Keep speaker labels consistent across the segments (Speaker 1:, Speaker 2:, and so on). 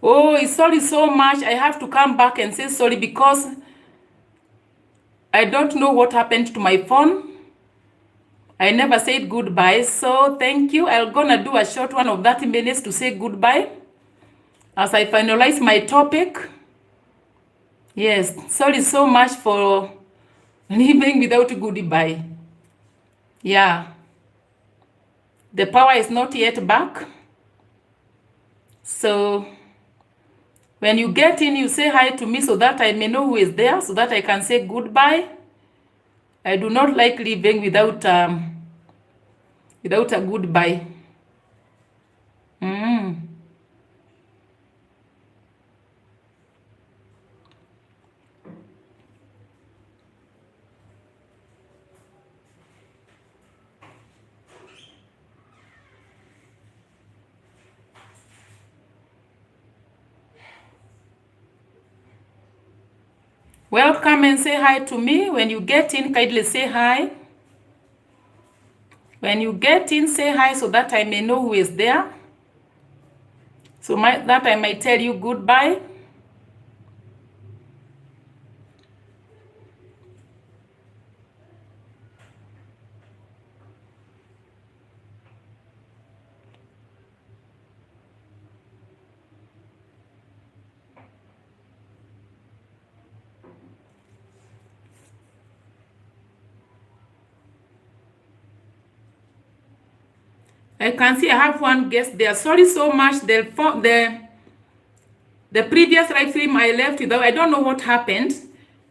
Speaker 1: Oh, sorry so much. I have to come back and say sorry because I don't know what happened to my phone. I never said goodbye. So thank you. I'm gonna do a short one of 30 minutes to say goodbye as I finalize my topic. Yes, sorry so much for leaving without goodbye. Yeah. The power is not yet back. So when you get in, you say hi to me so that I may know who is there, so that I can say goodbye. I do not like leaving without a goodbye. Welcome and say hi to me. When you get in, kindly say hi. When you get in, say hi so that I may know who is there. So that I might tell you goodbye. I can see I have one guest there. Sorry so much. The previous live stream I left without, I don't know what happened.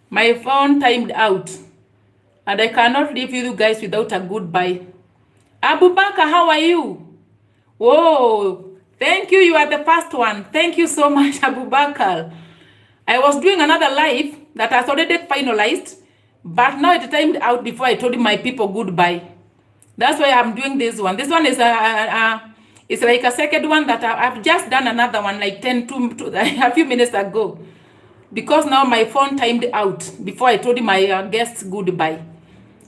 Speaker 1: My phone timed out. And I cannot leave you guys without a goodbye. Abubakar, how are you? Whoa, thank you. You are the first one. Thank you so much, Abubakar. I was doing another live that has already finalized, but now it timed out before I told my people goodbye. That's why I'm doing this one. This one is it's like a second one that I've just done another one like a few minutes ago, because now my phone timed out before I told my guests goodbye.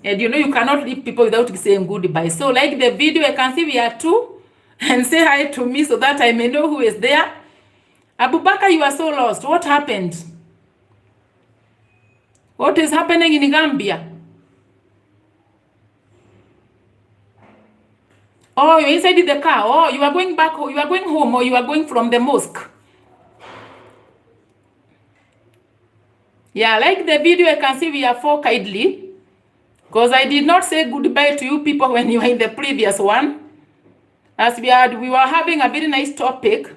Speaker 1: And you know you cannot leave people without saying goodbye. So like the video, I can see we are two, and say hi to me so that I may know who is there. Abubakar, you are so lost. What happened? What is happening in Gambia? Oh, you're inside the car. Oh, you are going back home. You are going home, or you are going from the mosque. Yeah, like the video, I can see we are four kindly. Because I did not say goodbye to you people when you were in the previous one. As we were having a very nice topic.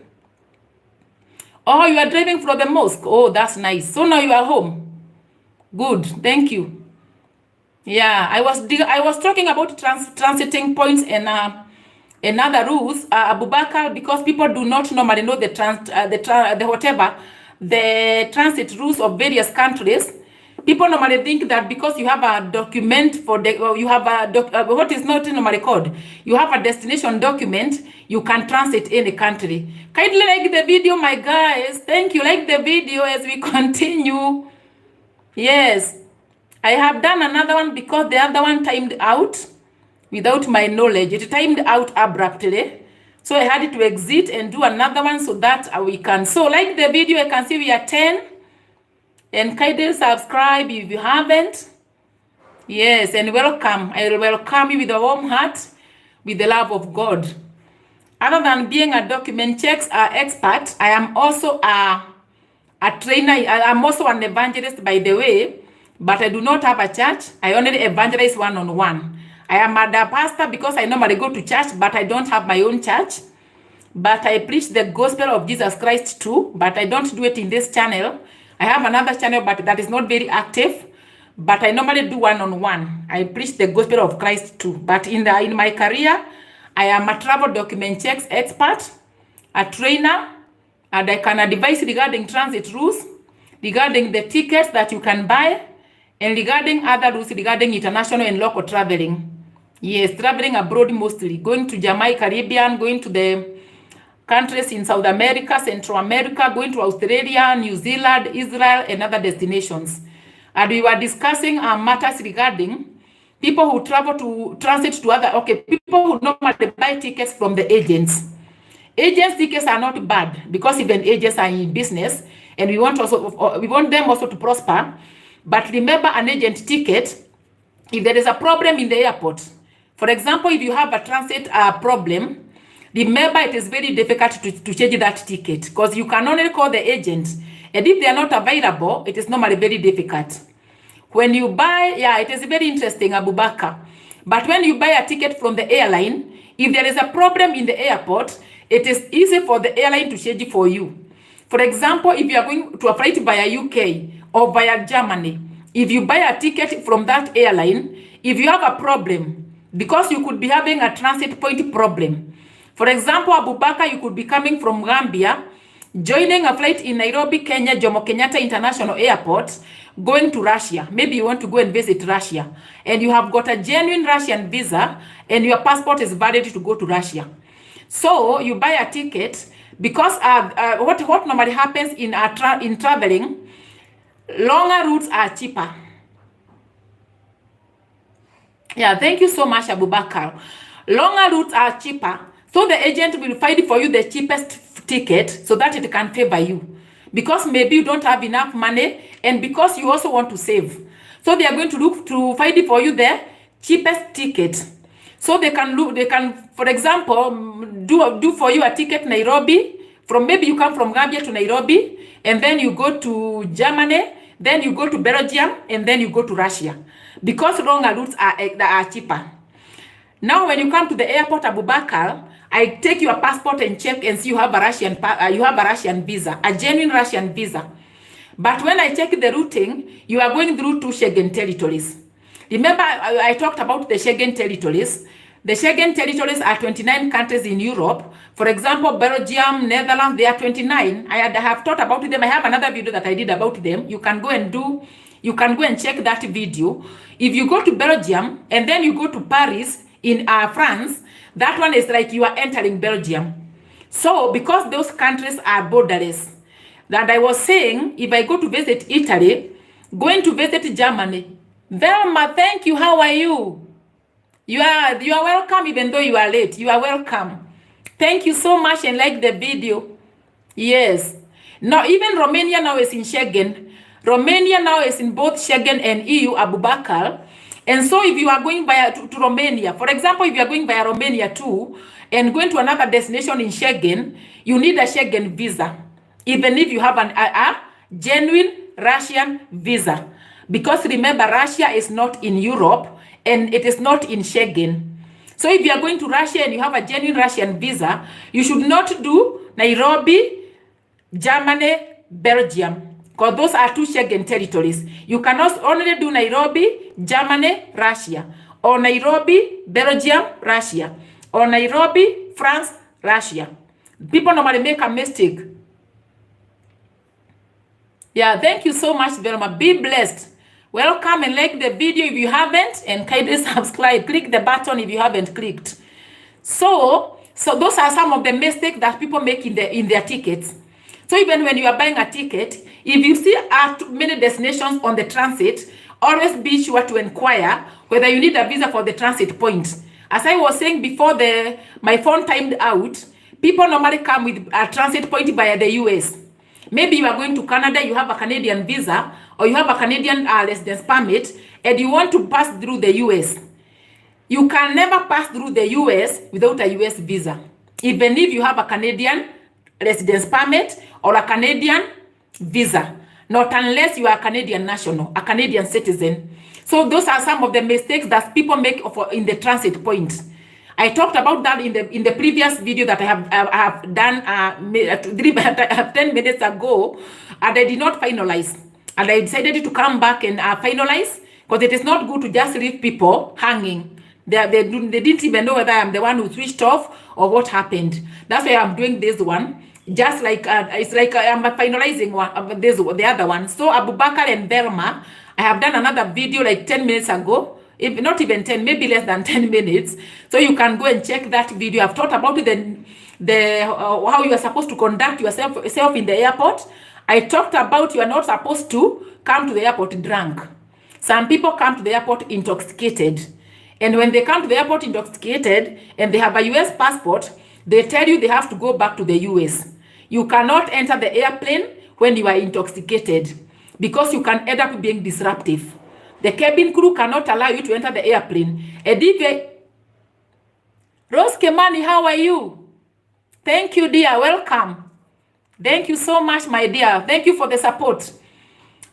Speaker 1: Oh, you are driving from the mosque. Oh, that's nice. So now you are home. Good, thank you. Yeah, I was talking about transiting points and other rules, Abubakar, because people do not normally know the transit rules of various countries. People normally think that because you have a document for you have what is not normally called, you have a destination document, you can transit any country. Kindly like the video, my guys. Thank you. Like the video as we continue. Yes, I have done another one because the other one timed out without my knowledge. It timed out abruptly. So I had to exit and do another one so that we can. So like the video, I can see we are 10. And kindly subscribe if you haven't. Yes, and welcome. I will welcome you with a warm heart, with the love of God. Other than being a document checks expert, I am also a trainer. I'm also an evangelist, by the way, but I do not have a church. I only evangelize one-on-one. I am a pastor because I normally go to church, but I don't have my own church. But I preach the gospel of Jesus Christ too, but I don't do it in this channel. I have another channel, but that is not very active. But I normally do one-on-one. I preach the gospel of Christ too. But in my career, I am a travel document checks expert, a trainer, and I can advise regarding transit rules, regarding the tickets that you can buy, and regarding other rules regarding international and local traveling. Yes, traveling abroad mostly, going to Jamaica, Caribbean, going to the countries in South America, Central America, going to Australia, New Zealand, Israel, and other destinations. And we were discussing matters regarding people who travel to transit to other, people who normally buy tickets from the agents. Agents' tickets are not bad because even agents are in business, and we want them also to prosper. But remember, an agent ticket, if there is a problem in the airport, for example, if you have a transit problem, remember it is very difficult to change that ticket because you can only call the agent, and if they are not available, it is normally very difficult. When you buy, it is very interesting, Abubakar. But when you buy a ticket from the airline, if there is a problem in the airport, it is easy for the airline to change for you. For example, if you are going to a flight via UK or via Germany, if you buy a ticket from that airline, if you have a problem, because you could be having a transit point problem. For example, Abubakar, you could be coming from Gambia, joining a flight in Nairobi, Kenya, Jomo Kenyatta International Airport, going to Russia. Maybe you want to go and visit Russia, and you have got a genuine Russian visa, and your passport is valid to go to Russia. So you buy a ticket because what normally happens in traveling, longer routes are cheaper. Yeah, thank you so much, Abubakar. Longer routes are cheaper, so the agent will find for you the cheapest ticket so that it can favor you. Because maybe you don't have enough money, and because you also want to save. So they are going to look to find for you the cheapest ticket. So they can, for example, do for you a ticket Nairobi, maybe you come from Gambia to Nairobi, and then you go to Germany, then you go to Belgium, and then you go to Russia. Because longer routes are cheaper. Now when you come to the airport, Abubakar, I take your passport and check and see you have a Russian visa, a genuine Russian visa. But when I check the routing, you are going through 2 Schengen territories. Remember, I talked about the Schengen territories. The Schengen territories are 29 countries in Europe. For example, Belgium, Netherlands, they are 29. I have thought about them. I have another video that I did about them. You can go and check that video. If you go to Belgium and then you go to Paris in France, that one is like you are entering Belgium. So because those countries are borderless, that I was saying, if I go to visit Italy, going to visit Germany, Velma, thank you. How are you? You are welcome, even though you are late. You are welcome. Thank you so much and like the video. Yes. Now, even Romania now is in Schengen. Romania now is in both Schengen and EU, Abubakar. And so if you are going via to Romania, for example, if you are going via Romania too, and going to another destination in Schengen, you need a Schengen visa, even if you have a genuine Russian visa. Because remember, Russia is not in Europe, and it is not in Schengen. So if you are going to Russia and you have a genuine Russian visa, you should not do Nairobi, Germany, Belgium, because those are 2 Schengen territories. You cannot only do Nairobi, Germany, Russia, or Nairobi, Belgium, Russia, or Nairobi, France, Russia. People normally make a mistake. Yeah, thank you so much, Velma. Be blessed. Welcome and like the video if you haven't, and kindly subscribe. Click the button if you haven't clicked. So those are some of the mistakes that people make in their tickets. So even when you are buying a ticket, if you see many destinations on the transit, always be sure to inquire whether you need a visa for the transit point. As I was saying before my phone timed out, people normally come with a transit point via the US. Maybe you are going to Canada, you have a Canadian visa, or you have a Canadian residence permit, and you want to pass through the US. You can never pass through the US without a US visa, even if you have a Canadian residence permit or a Canadian visa, not unless you are a Canadian national, a Canadian citizen. So those are some of the mistakes that people make in the transit point. I talked about that in the previous video that I have done 10 minutes ago, and I did not finalize. And I decided to come back and finalize, because it is not good to just leave people hanging. They didn't even know whether I'm the one who switched off or what happened. That's why I'm doing this one. Just like it's like I'm finalizing the other one. So Abubakar and Velma, I have done another video like 10 minutes ago. If not even 10, maybe less than 10 minutes. So you can go and check that video. I've talked about how you are supposed to conduct yourself in the airport. I talked about you are not supposed to come to the airport drunk. Some people come to the airport intoxicated. And when they come to the airport intoxicated and they have a US passport, They tell you they have to go back to the US. You cannot enter the airplane when you are intoxicated because you can end up being disruptive. The cabin crew cannot allow you to enter the airplane. Rose Kemani, how are you? Thank you, dear. Welcome. Thank you so much, my dear. Thank you for the support.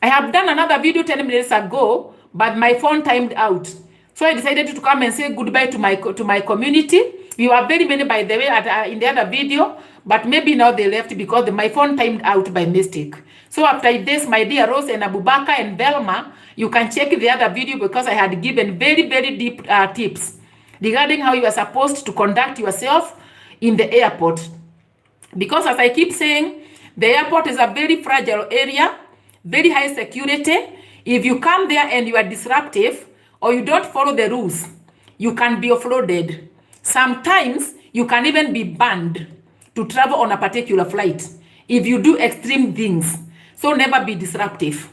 Speaker 1: I have done another video 10 minutes ago, but my phone timed out. So I decided to come and say goodbye to my community. We were very many, by the way, in the other video, but maybe now they left because my phone timed out by mistake. So after this, my dear Rose and Abubakar and Velma, you can check the other video because I had given very, very deep tips regarding how you are supposed to conduct yourself in the airport. Because as I keep saying, the airport is a very fragile area, very high security. If you come there and you are disruptive or you don't follow the rules, you can be offloaded. Sometimes you can even be banned to travel on a particular flight if you do extreme things. So never be disruptive.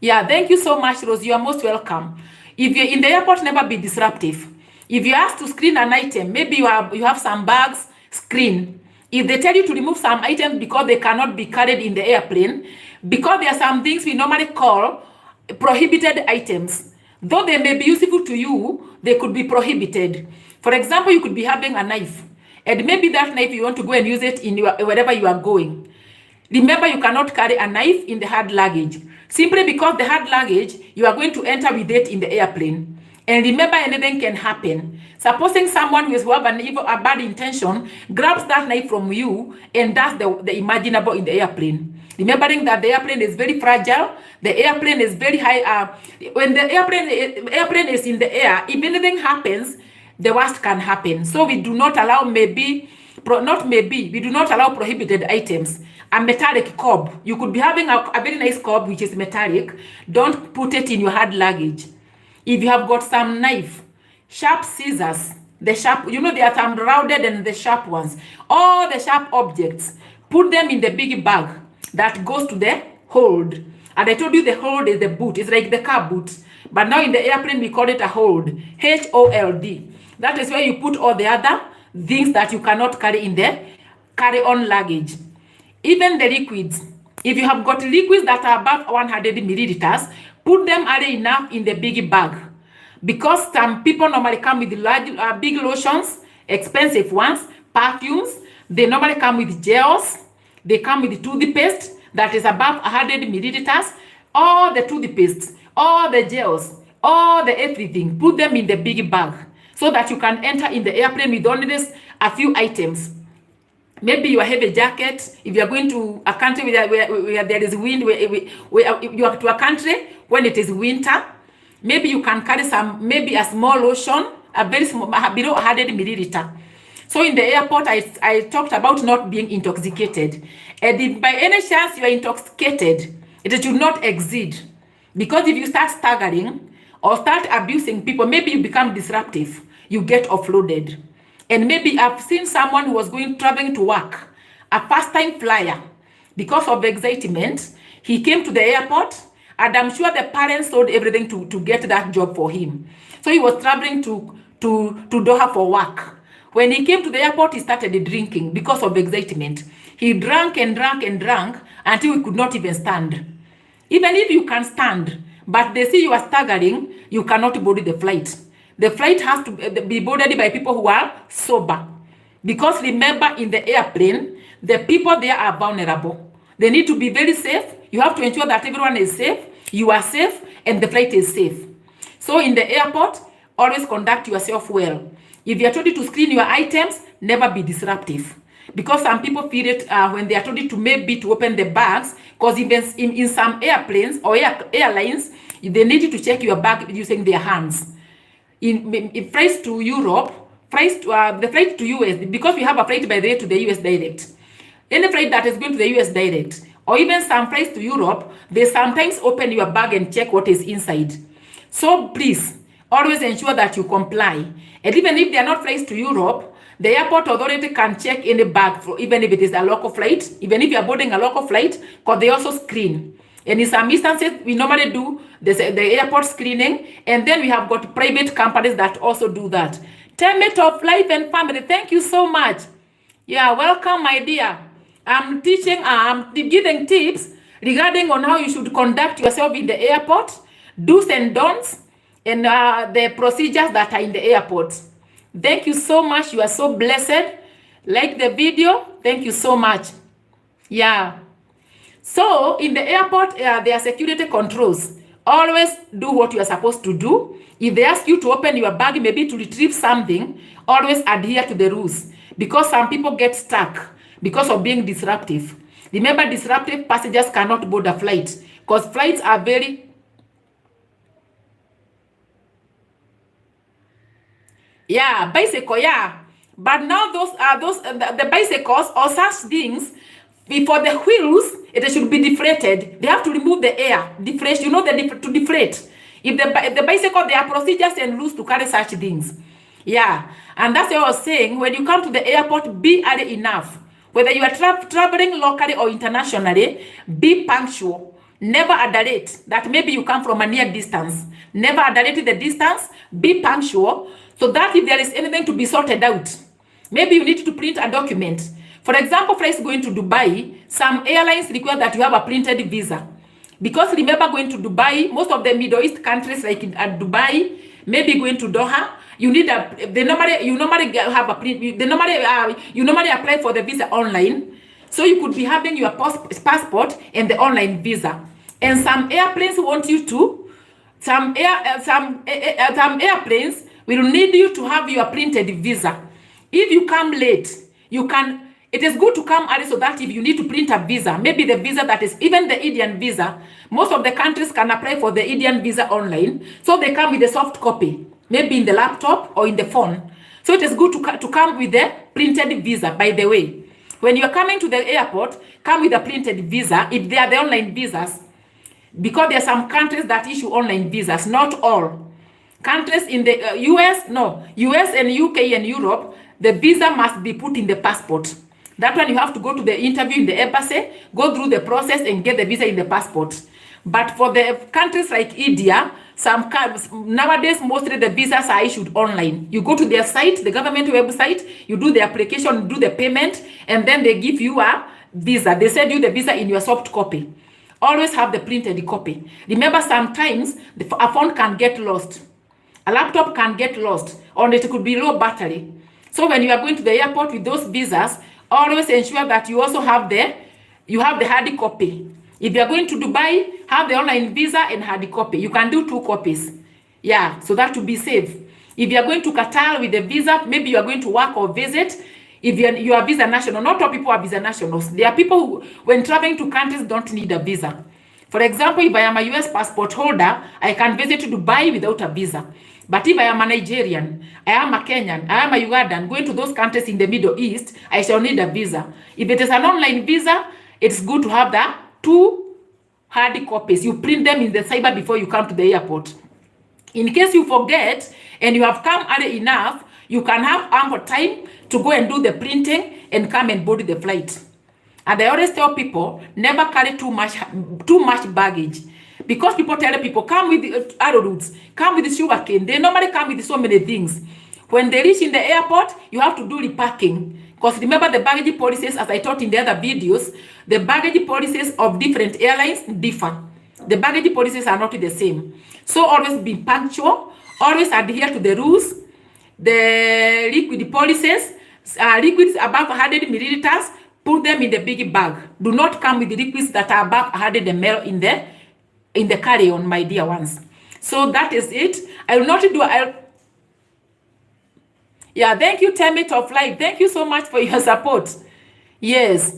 Speaker 1: Yeah, thank you so much, Rose. You are most welcome. If you're in the airport, never be disruptive. If you ask to screen an item, maybe you have some bags, screen. If they tell you to remove some items because they cannot be carried in the airplane, because there are some things we normally call prohibited items. Though they may be useful to you, they could be prohibited. For example, you could be having a knife, and maybe that knife you want to go and use it in wherever you are going. Remember, you cannot carry a knife in the hard luggage, simply because the hard luggage, you are going to enter with it in the airplane. And remember, anything can happen. Supposing someone who have a bad intention grabs that knife from you and does the imaginable in the airplane. Remembering that the airplane is very fragile, the airplane is very high. When the airplane is in the air, if anything happens, the worst can happen. So we do not allow we do not allow prohibited items. A metallic cob. You could be having a very nice cob which is metallic. Don't put it in your hard luggage. If you have got some knife, sharp scissors, the sharp, there are some rounded and the sharp ones. All the sharp objects, put them in the big bag that goes to the hold. And I told you the hold is the boot. It's like the car boot. But now in the airplane, we call it a hold. H-O-L-D. That is where you put all the other things that you cannot carry in the carry-on luggage. Even the liquids. If you have got liquids that are above 100 milliliters, put them early enough in the big bag. Because some people normally come with large, big lotions, expensive ones, perfumes. They normally come with gels. They come with toothpaste that is above 100 milliliters. All the toothpaste, all the gels, all the everything. Put them in the big bag so that you can enter in the airplane with only this a few items. Maybe you have a jacket. If you are going to a country where there is wind, where you are to a country when it is winter, maybe you can carry maybe a small lotion, a very small, below 100 milliliter. So in the airport, I talked about not being intoxicated. And if by any chance you are intoxicated, it should not exceed. Because if you start staggering or start abusing people, maybe you become disruptive. You get offloaded. And maybe I've seen someone who was traveling to work, a first-time flyer. Because of excitement, he came to the airport, and I'm sure the parents sold everything to get that job for him. So he was traveling to Doha for work. When he came to the airport, he started drinking because of excitement. He drank and drank and drank until he could not even stand. Even if you can stand, but they see you are staggering, you cannot board the flight. The flight has to be boarded by people who are sober. Because remember, in the airplane, the people there are vulnerable. They need to be very safe. You have to ensure that everyone is safe, you are safe, and the flight is safe. So in the airport, always conduct yourself well. If you are told to screen your items, never be disruptive. Because some people feel it when they are told to maybe to open the bags, because even in some airplanes or airlines, they need you to check your bag using their hands. In flights to Europe, the flight to US, because we have a flight by the way to the US direct. Any flight that is going to the US direct, or even some flights to Europe, they sometimes open your bag and check what is inside. So please, always ensure that you comply. And even if they are not flights to Europe, the airport authority can check any bag, even if it is a local flight, even if you are boarding a local flight, because they also screen. And in some instances, we normally do the airport screening, and then we have got private companies that also do that Tenet of Life and Family, thank you so much. Yeah, welcome, my dear. I'm giving tips regarding on how you should conduct yourself in the airport, do's and don'ts, and the procedures that are in the airport. Thank you so much. You are so blessed. Like the video. Thank you so much. Yeah. So in the airport, there are security controls. Always do what you are supposed to do. If they ask you to open your bag, maybe to retrieve something, always adhere to the rules. Because some people get stuck because of being disruptive. Remember, disruptive passengers cannot board a flight because flights are very... Yeah, bicycle, yeah. But now the bicycles or such things, before the wheels, it should be deflated. They have to remove the air, deflate. You know, to deflate. If the bicycle, there are procedures and rules to carry such things. Yeah, and that's what I was saying. When you come to the airport, be early enough. Whether you are traveling locally or internationally, be punctual. Never underrate that maybe you come from a near distance. Never underrate the distance. Be punctual so that if there is anything to be sorted out, maybe you need to print a document. For example, flights going to Dubai, some airlines require that you have a printed visa. Because remember, going to Dubai, most of the Middle East countries like Dubai, maybe going to Doha, you need you normally have a print. You normally apply for the visa online, so you could be having your passport and the online visa. And some airplanes want you to. Some airplanes will need you to have your printed visa. If you come late, you can. It is good to come early so that if you need to print a visa, maybe the visa that is even the Indian visa, most of the countries can apply for the Indian visa online, so they come with a soft copy, maybe in the laptop or in the phone. So it is good to come with the printed visa. By the way, when you are coming to the airport, come with a printed visa if they are the online visas, because there are some countries that issue online visas, not all. Countries in the US and UK and Europe, the visa must be put in the passport. That one you have to go to the interview in the embassy, go through the process and get the visa in the passport. But for the countries like India, nowadays mostly the visas are issued online. You go to their site, the government website, you do the application, do the payment, and then they give you a visa. They send you the visa in your soft copy. Always have the printed copy. Remember, sometimes a phone can get lost. A laptop can get lost, or it could be low battery. So when you are going to the airport with those visas, always ensure that you also have the hard copy. If you are going to Dubai, have the online visa and hard copy. You can do 2 copies. Yeah, so that to be safe. If you are going to Qatar with the visa, maybe you are going to work or visit. If you are visa national, not all people are visa nationals. There are people who, when traveling to countries, don't need a visa. For example, if I am a US passport holder, I can visit Dubai without a visa. But if I am a Nigerian, I am a Kenyan, I am a Ugandan, going to those countries in the Middle East, I shall need a visa. If it is an online visa, it's good to have the 2 hard copies. You print them in the cyber before you come to the airport. In case you forget and you have come early enough, you can have ample time to go and do the printing and come and board the flight. And I always tell people, never carry too much baggage. Because people tell people, come with arrowroots, come with sugarcane. They normally come with so many things. When they reach in the airport, you have to do repacking. Because remember, the baggage policies, as I taught in the other videos, the baggage policies of different airlines differ. The baggage policies are not the same. So always be punctual, always adhere to the rules, the liquid policies, liquids above 100 milliliters, put them in the big bag. Do not come with the liquids that are above 100 ml in the carry-on, my dear ones. So that is it. I will not do. Yeah, thank you, Tenet of Life. Thank you so much for your support. Yes.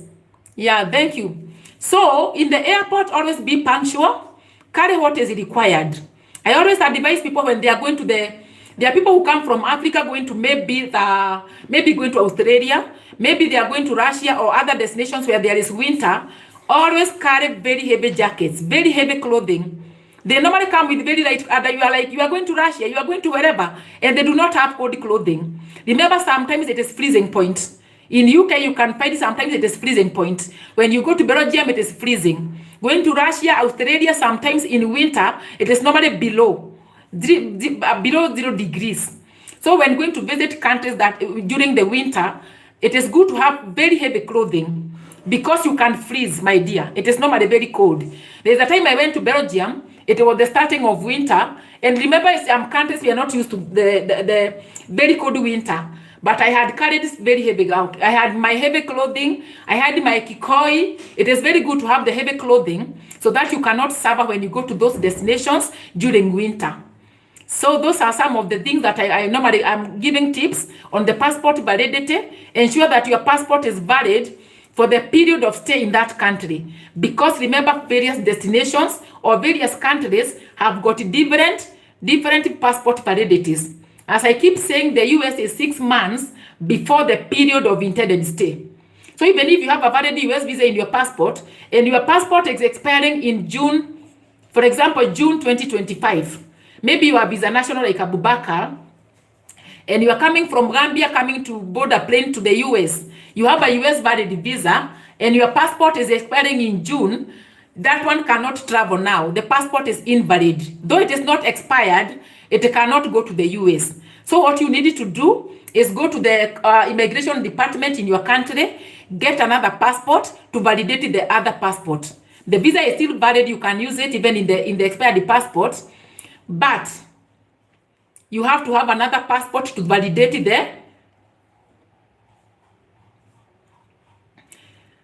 Speaker 1: Yeah, thank you. So in the airport, always be punctual. Carry what is required. I always advise people when they are going to there are people who come from Africa going to maybe going to Australia, maybe they are going to Russia or other destinations where there is winter. Always carry very heavy jackets, very heavy clothing. They normally come with very light. You are going to Russia, you are going to wherever, and they do not have cold clothing. Remember, sometimes it is freezing point. In UK, you can find sometimes it is freezing point. When you go to Belgium, it is freezing. Going to Russia, Australia, sometimes in winter, it is normally below 0 degrees. So when going to visit countries that during the winter, it is good to have very heavy clothing because you can freeze, my dear. It is normally very cold. There's a time I went to Belgium. It was the starting of winter. And remember, some countries we are not used to the very cold winter. But I had carried this very heavy out. I had my heavy clothing. I had my kikoi. It is very good to have the heavy clothing so that you cannot suffer when you go to those destinations during winter. So those are some of the things that I normally am giving tips on the passport validity. Ensure that your passport is valid for the period of stay in that country. Because remember, various destinations or various countries have got different passport validities. As I keep saying, the US is 6 months before the period of intended stay. So even if you have a valid US visa in your passport, and your passport is expiring in June, for example, June 2025, maybe you are visa national like Abubakar, and you are coming from Gambia, coming to board a plane to the US. You have a US valid visa, and your passport is expiring in June. That one cannot travel now. The passport is invalid. Though it is not expired, it cannot go to the US. So what you need to do is go to the immigration department in your country, get another passport to validate the other passport. The visa is still valid. You can use it even in the expired passport, but you have to have another passport to validate there.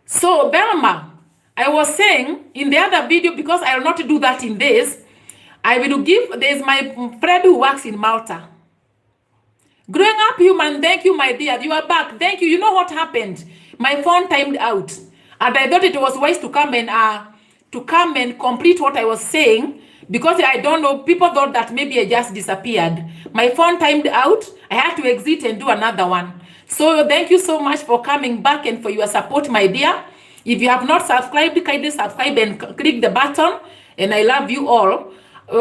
Speaker 1: So Belma, I was saying in the other video, because I will not do that in this, I will give, there's my friend who works in Malta. Growing up human, thank you, my dear. You are back. Thank you. You know what happened? My phone timed out. And I thought it was wise to come and complete what I was saying, because I don't know, people thought that maybe I just disappeared. My phone timed out. I had to exit and do another one. So thank you so much for coming back and for your support, my dear. If you have not subscribed, kindly subscribe and click the button. And I love you all.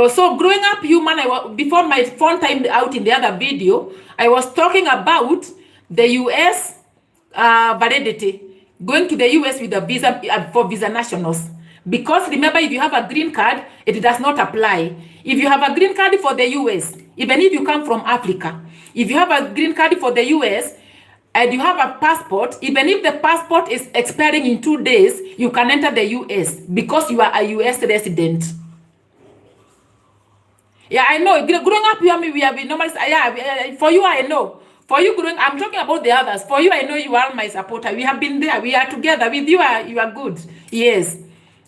Speaker 1: So growing up human, before my phone timed out in the other video, I was talking about the US validity. Going to the US with a visa for visa nationals. Because remember, if you have a green card, it does not apply. If you have a green card for the US, even if you come from Africa, if you have a green card for the US, and you have a passport, even if the passport is expiring in 2 days, you can enter the US because you are a US resident. Yeah, I know. Growing up, we have been normally. Yeah, for you, I know. For you, growing, I'm talking about the others. For you, I know you are my supporter. We have been there. We are together. With you, you are good. Yes.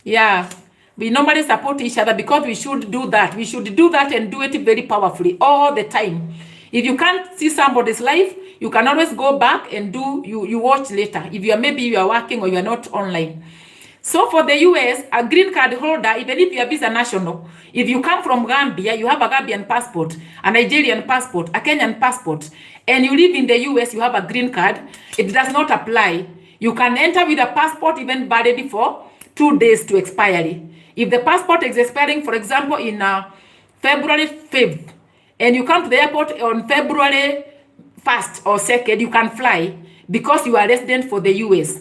Speaker 1: Yeah. We normally support each other because we should do that. We should do that and do it very powerfully all the time. If you can't see somebody's life, you can always go back and you watch later. If maybe you are working or you are not online. So for the US, a green card holder, even if you are visa national, if you come from Gambia, you have a Gambian passport, a Nigerian passport, a Kenyan passport, and you live in the US, you have a green card, it does not apply. You can enter with a passport even valid for 2 days to expiry. If the passport is expiring, for example, in February 5th, and you come to the airport on February 1st or 2nd, you can fly because you are resident for the US.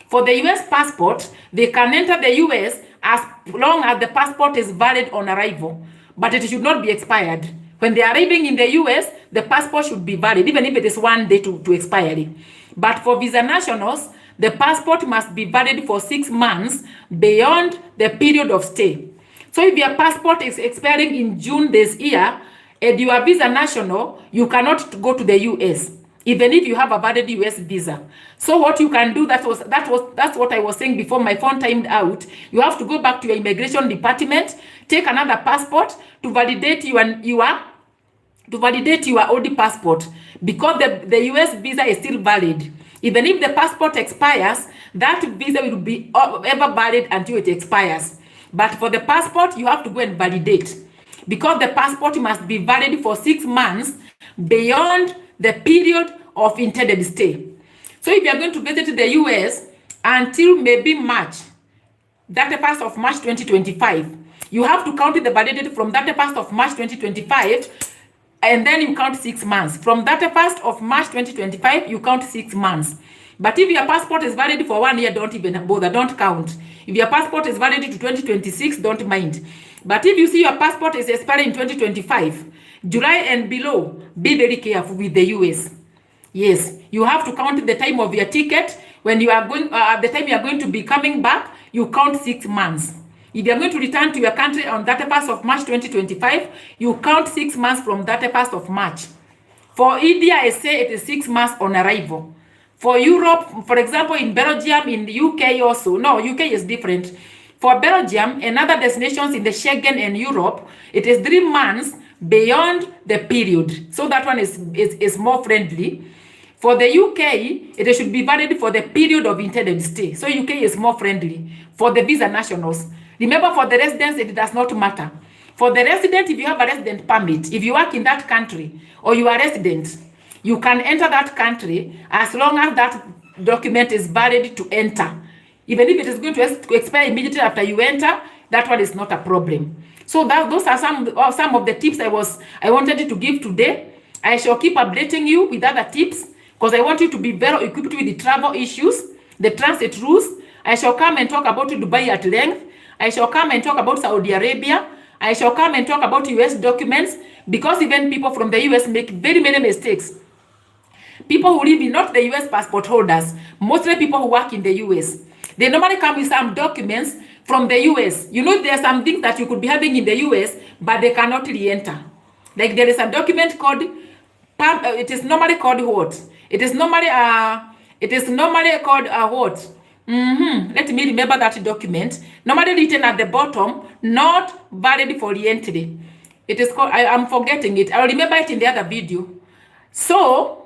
Speaker 1: For the US passport, they can enter the US as long as the passport is valid on arrival, but it should not be expired. When they are arriving in the US, the passport should be valid, even if it is 1 day to expiry. But for visa nationals, the passport must be valid for 6 months beyond the period of stay. So if your passport is expiring in June this year, and you are visa national, you cannot go to the US, even if you have a valid US visa. So what you can do, that's what I was saying before my phone timed out. You have to go back to your immigration department, take another passport to validate your old passport, because the US visa is still valid. Even if the passport expires, that visa will be ever valid until it expires. But for the passport, you have to go and validate, because the passport must be valid for 6 months beyond the period of intended stay. So if you are going to visit the US until maybe March, 31st of March 2025, you have to count the validity from 31st of March 2025, and then you count 6 months. From 31st of March 2025, you count 6 months. But if your passport is valid for 1 year, don't even bother, don't count. If your passport is valid to 2026, don't mind. But if you see your passport is expiring in 2025, July and below, be very careful with the US. Yes, you have to count the time of your ticket. When you are going, the time you are going to be coming back, you count 6 months. If you are going to return to your country on 31st of March 2025, you count 6 months from 31st of March. For India, I say it is 6 months on arrival. For Europe, for example, in Belgium, in the UK also, no, UK is different. For Belgium and other destinations in the Schengen and Europe, it is 3 months beyond the period. So that one is more friendly. For the UK, it should be valid for the period of intended stay. So UK is more friendly for the visa nationals. Remember, for the residents, it does not matter. For the resident, if you have a resident permit, if you work in that country or you are resident, you can enter that country as long as that document is valid to enter. Even if it is going to expire immediately after you enter, that one is not a problem. So those are some of the tips I wanted to give today. I shall keep updating you with other tips because I want you to be very equipped with the travel issues, the transit rules. I shall come and talk about Dubai at length. I shall come and talk about Saudi Arabia. I shall come and talk about US documents because even people from the US make very many mistakes. People who live in not the US passport holders, mostly people who work in the US, they normally come with some documents from the US. You know, there are some things that you could be having in the US, but they cannot re-enter. Like there is a document called, it is normally called what? It is normally called what? Let me remember that document. Normally written at the bottom, not valid for re-entry. It is called, I'm forgetting it. I'll remember it in the other video. So,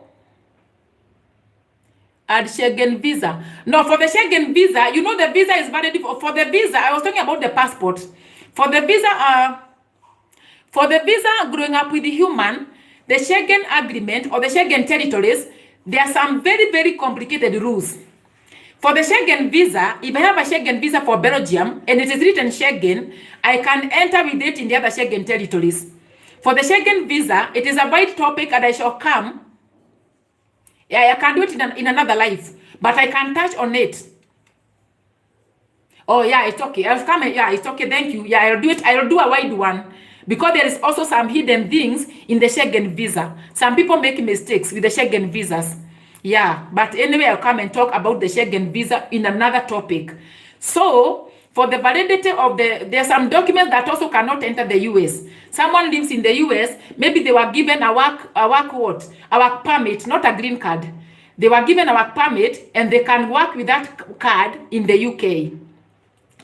Speaker 1: add Schengen visa. No, for the Schengen visa, you know the visa is valid for the visa. I was talking about the passport. For the visa, growing up with the human, the Schengen agreement or the Schengen territories, there are some very, very complicated rules. For the Schengen visa, if I have a Schengen visa for Belgium and it is written Schengen, I can enter with it in the other Schengen territories. For the Schengen visa, it is a wide topic and I shall come. Yeah, I can do it in another life, but I can touch on it. Oh yeah, it's okay. I'll come. Yeah, it's okay. Thank you. Yeah, I'll do it. I'll do a wide one because there is also some hidden things in the Schengen visa. Some people make mistakes with the Schengen visas. Yeah, but anyway, I'll come and talk about the Schengen visa in another topic. So, for the validity of there are some documents that also cannot enter the US. Someone lives in the US, maybe they were given a work permit, not a green card. They were given a work permit and they can work with that card in the UK,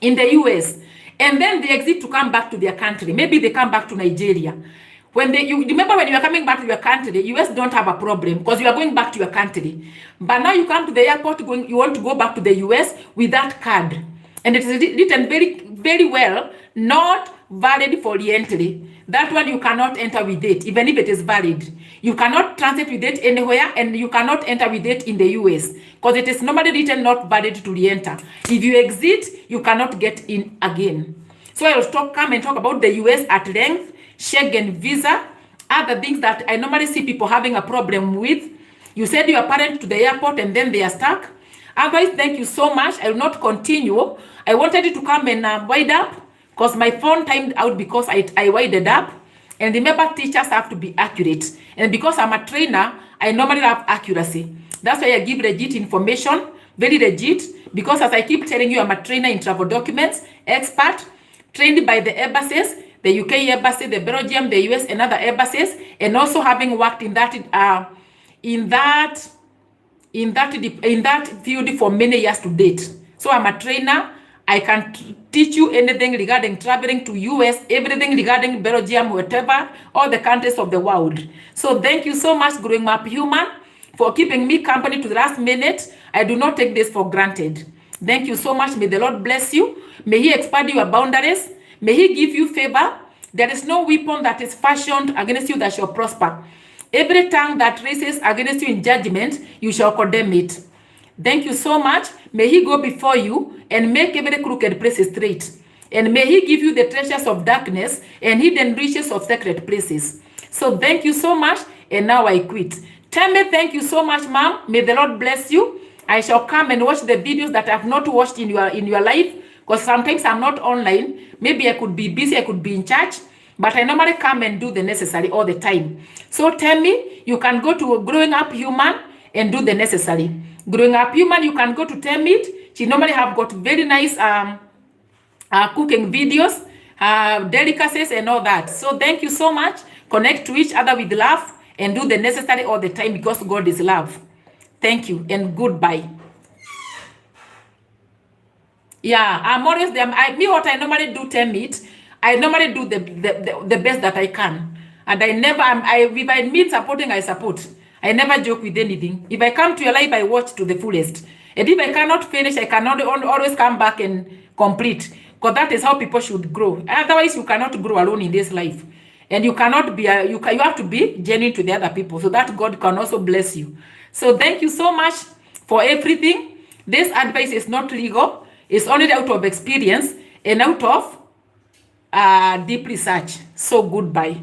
Speaker 1: in the US. And then they exit to come back to their country. Maybe they come back to Nigeria. You remember when you are coming back to your country, the US don't have a problem because you are going back to your country. But now you come to the airport, you want to go back to the US with that card. And it is written very, very well, not valid for re-entry. That one you cannot enter with it, even if it is valid. You cannot transit with it anywhere and you cannot enter with it in the US because it is normally written not valid to re-enter. If you exit, you cannot get in again. So I will come and talk about the US at length, Schengen visa, other things that I normally see people having a problem with. You said your parent to the airport and then they are stuck. Otherwise, thank you so much. I will not continue. I wanted you to come and wind up because my phone timed out because I winded up. And remember, teachers have to be accurate. And because I'm a trainer, I normally have accuracy. That's why I give legit information, very legit, because as I keep telling you, I'm a trainer in travel documents, expert, trained by the embassies, the UK embassy, the Belgium, the US, and other embassies, and also having worked in that field for many years to date. So I'm a trainer. I can teach you anything regarding traveling to US, everything regarding Belgium, whatever, all the countries of the world. So thank you so much, Growing Up Human, for keeping me company to the last minute. I do not take this for granted. Thank you so much. May the Lord bless you. May He expand your boundaries. May He give you favor. There is no weapon that is fashioned against you that shall prosper. Every tongue that raises against you in judgment, you shall condemn it. Thank you so much. May He go before you and make every crooked place straight. And may He give you the treasures of darkness and hidden riches of secret places. So thank you so much. And now I quit. Tell me thank you so much, Mom. May the Lord bless you. I shall come and watch the videos that I have not watched in your life. Because sometimes I'm not online. Maybe I could be busy. I could be in church. but I normally come and do the necessary all the time. So tell me, you can go to Growing Up Human and do the necessary. Growing Up Human, you can go to Temit. She normally have got very nice cooking videos, delicacies and all that. So thank you so much. Connect to each other with love and do the necessary all the time because God is love. Thank you and goodbye. Yeah, I'm always there. What I normally do, Temit, I normally do the best that I can. And I never, if I mean supporting, I support. I never joke with anything. If I come to your life, I watch to the fullest. And if I cannot finish, I cannot always come back and complete. Because that is how people should grow. Otherwise, you cannot grow alone in this life. And you cannot be, you have to be genuine to the other people so that God can also bless you. So thank you so much for everything. This advice is not legal. It's only out of experience and out of deep research. So goodbye.